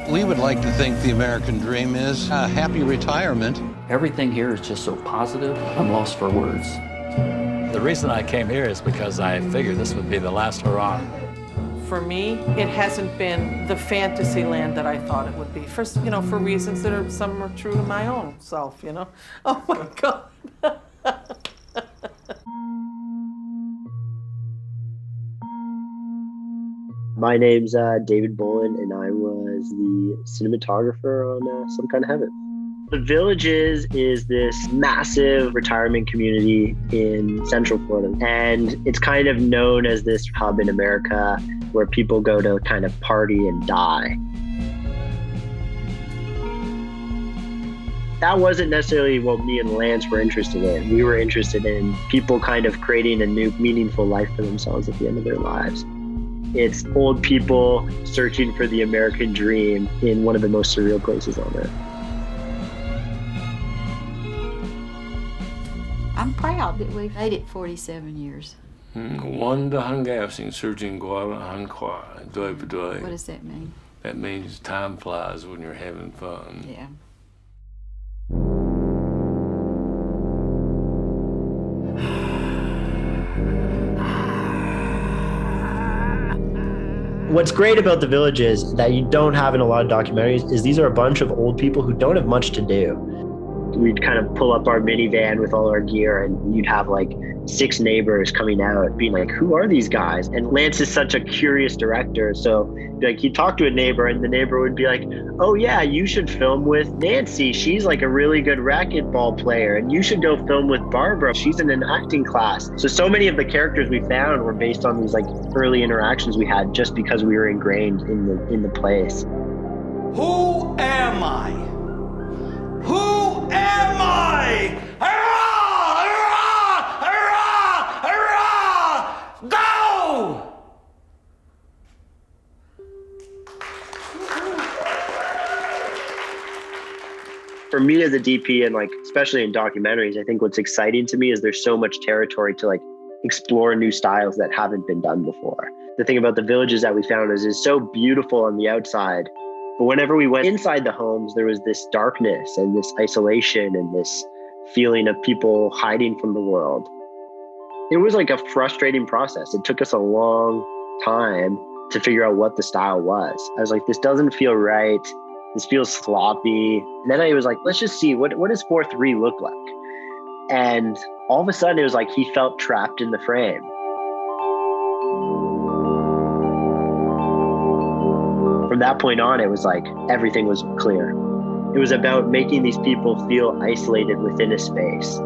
We would like to think the American dream is a happy retirement. Everything here is just so positive, I'm lost for words. The reason I came here is because I figured this would be the last hurrah. For me, it hasn't been the fantasy land that I thought it would be. For reasons that are some are true to my own self, you know. Oh my God. My name's David Bolen, and I was the cinematographer on Some Kind of Heaven. The Villages is this massive retirement community in Central Florida, and it's kind of known as this hub in America where people go to kind of party and die. That wasn't necessarily what me and Lance were interested in. We were interested in people kind of creating a new meaningful life for themselves at the end of their lives. It's old people searching for the American dream in one of the most surreal places on earth. I'm proud that we've made it 47 years. What does that mean? That means time flies when you're having fun. Yeah. What's great about The Villages that you don't have in a lot of documentaries is these are a bunch of old people who don't have much to do. We'd kind of pull up our minivan with all our gear, and you'd have like 6 neighbors coming out being like, who are these guys? And Lance is such a curious director. So like he'd talk to a neighbor, and the neighbor would be like, oh yeah, you should film with Nancy. She's like a really good racquetball player. And you should go film with Barbara. She's in an acting class. So many of the characters we found were based on these like early interactions we had just because we were ingrained in the place. Who am I? Who am I? Hurrah! Hurrah! Hurrah! Hurrah! Go! For me as a DP, and like especially in documentaries, I think what's exciting to me is there's so much territory to like explore new styles that haven't been done before. The thing about The Villages that we found is it's so beautiful on the outside, but whenever we went inside the homes, there was this darkness and this isolation and this feeling of people hiding from the world. It was like a frustrating process. It took us a long time to figure out what the style was. I was like, this doesn't feel right. This feels sloppy. And then I was like, let's just see, what does 4-3 look like? And all of a sudden it was like he felt trapped in the frame. From that point on, it was like everything was clear. It was about making these people feel isolated within a space.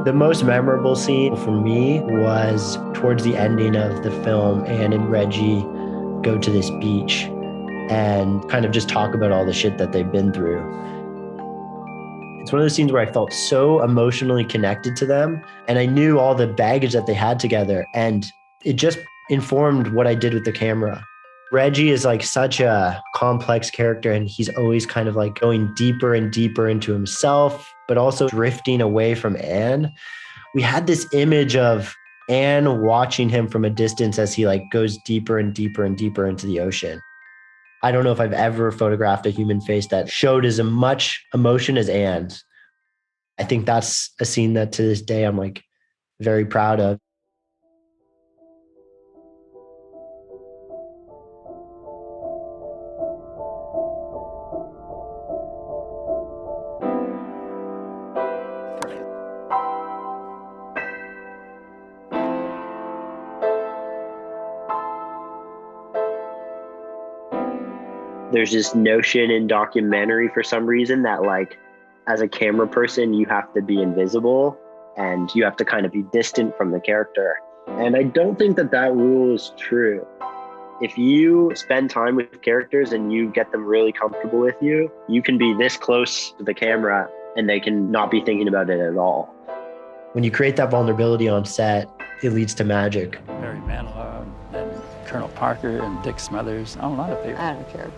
The most memorable scene for me was towards the ending of the film. Anne and Reggie go to this beach and kind of just talk about all the shit that they've been through. It's one of those scenes where I felt so emotionally connected to them, and I knew all the baggage that they had together, and it just informed what I did with the camera. Reggie is like such a complex character, and he's always kind of like going deeper and deeper into himself, but also drifting away from Anne. We had this image of Anne watching him from a distance as he like goes deeper and deeper and deeper into the ocean. I don't know if I've ever photographed a human face that showed as much emotion as Anne's. I think that's a scene that to this day I'm like very proud of. There's this notion in documentary for some reason that like, as a camera person, you have to be invisible and you have to kind of be distant from the character. And I don't think that that rule is true. If you spend time with characters and you get them really comfortable with you, you can be this close to the camera and they can not be thinking about it at all. When you create that vulnerability on set, it leads to magic. Barry Manilow and Colonel Parker and Dick Smothers, a lot of people. I don't care.